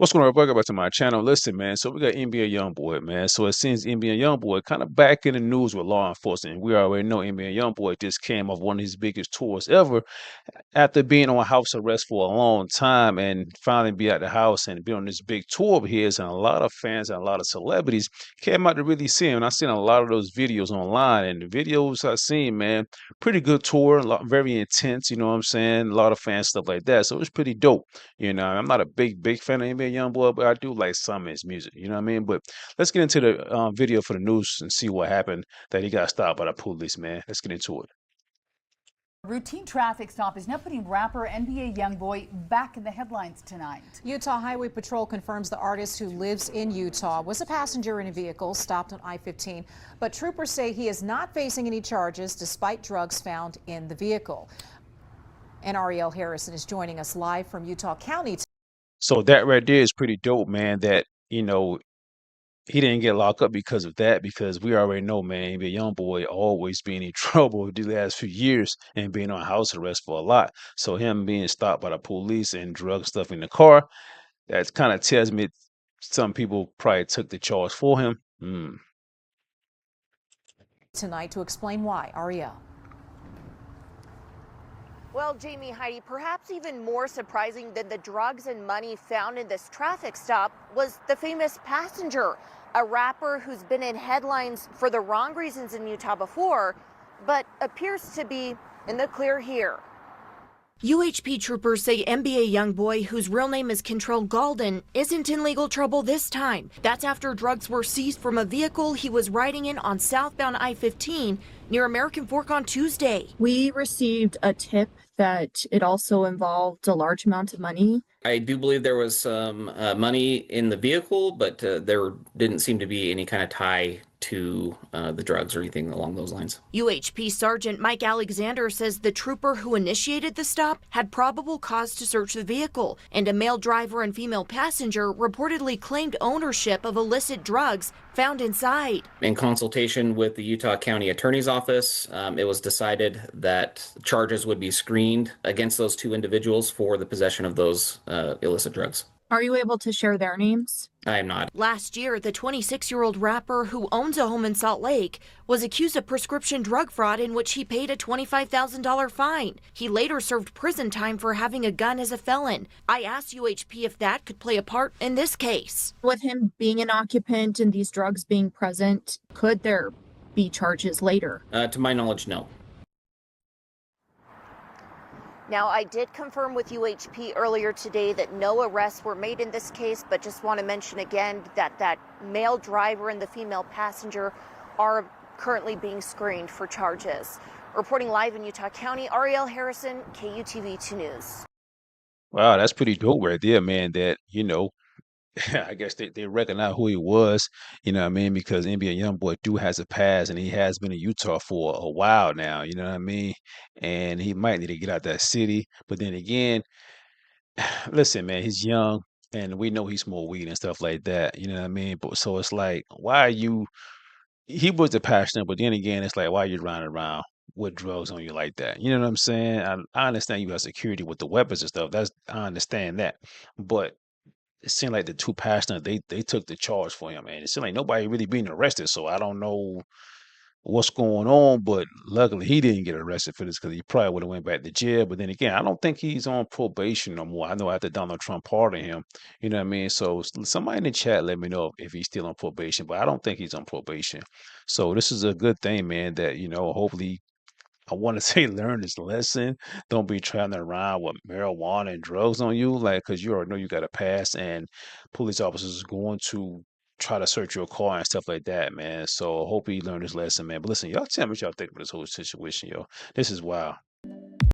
What's going on? Welcome back to my channel. Listen, man. So we got NBA YoungBoy, man. So it seems NBA YoungBoy kind of back in the news with law enforcement. We already know NBA YoungBoy just came off one of his biggest tours ever after being on house arrest for a long time and finally be at the house and be on this big tour of his. And a lot of fans and a lot of celebrities came out to really see him. And I've seen a lot of those videos online, and the videos I've seen, man, pretty good tour, very intense. You know what I'm saying? A lot of fans, stuff like that. So it was pretty dope. I'm not a big fan of NBA YoungBoy, but I do like some of his music. You know what I mean? But let's get into the video for the news and see what happened that he got stopped by the police, man. Let's get into it. Routine traffic stop is now putting rapper NBA YoungBoy back in the headlines tonight. Utah Highway Patrol confirms the artist, who lives in Utah, was a passenger in a vehicle stopped on I-15, but troopers say he is not facing any charges despite drugs found in the vehicle. And Ariel Harrison is joining us live from Utah County. So that right there is pretty dope, man, that, he didn't get locked up because of that, because we already know, man, NBA YoungBoy always being in trouble the last few years and being on house arrest for a lot. So him being stopped by the police and drug stuff in the car, that kind of tells me some people probably took the charge for him. Tonight to explain why. Ariel. Well, Jamie, Heidi, perhaps even more surprising than the drugs and money found in this traffic stop was the famous passenger, a rapper who's been in headlines for the wrong reasons in Utah before, but appears to be in the clear here. UHP troopers say NBA YoungBoy, whose real name is Kentrell Galden, isn't in legal trouble this time. That's after drugs were seized from a vehicle he was riding in on southbound I-15 near American Fork on Tuesday. We received a tip that it also involved a large amount of money. I do believe there was some money in the vehicle, but there didn't seem to be any kind of tie to the drugs or anything along those lines. UHP Sergeant Mike Alexander says the trooper who initiated the stop had probable cause to search the vehicle, and a male driver and female passenger reportedly claimed ownership of illicit drugs found inside. In consultation with the Utah County Attorney's Office, it was decided that charges would be screened against those two individuals for the possession of those illicit drugs. Are you able to share their names? I am not. Last year, the 26-year-old rapper, who owns a home in Salt Lake, was accused of prescription drug fraud in which he paid a $25,000 fine. He later served prison time for having a gun as a felon. I asked UHP if that could play a part in this case. With him being an occupant and these drugs being present, could there be charges later? To my knowledge, no. Now, I did confirm with UHP earlier today that no arrests were made in this case, but just want to mention again that that male driver and the female passenger are currently being screened for charges. Reporting live in Utah County, Ariel Harrison, KUTV2 News. Wow, that's pretty dope right there, man, that, I guess they recognize who he was, you know what I mean? Because NBA YoungBoy do has a past, and he has been in Utah for a while now, you know what I mean? And he might need to get out that city. But then again, listen, man, he's young, and we know he smoked weed and stuff like that, you know what I mean? But so it's like, he was the passionate, but then again, it's like, why are you running around with drugs on you like that? You know what I'm saying? I understand you have security with the weapons and stuff. I understand that. But it seemed like the two passionate, they took the charge for him, man. It seemed like nobody really being arrested, so I don't know what's going on, but luckily he didn't get arrested for this, because he probably would have went back to jail. But then again, I don't think he's on probation no more. I know after Donald Trump pardoned him, you know what I mean? So somebody in the chat let me know if he's still on probation, but I don't think he's on probation. So this is a good thing, man, that, hopefully, I want to say, learn this lesson. Don't be traveling around with marijuana and drugs on you, like, because you already know you got a pass, and police officers are going to try to search your car and stuff like that, man. So hope you learn this lesson, man. But listen, y'all tell me what y'all think about this whole situation, yo. This is wild.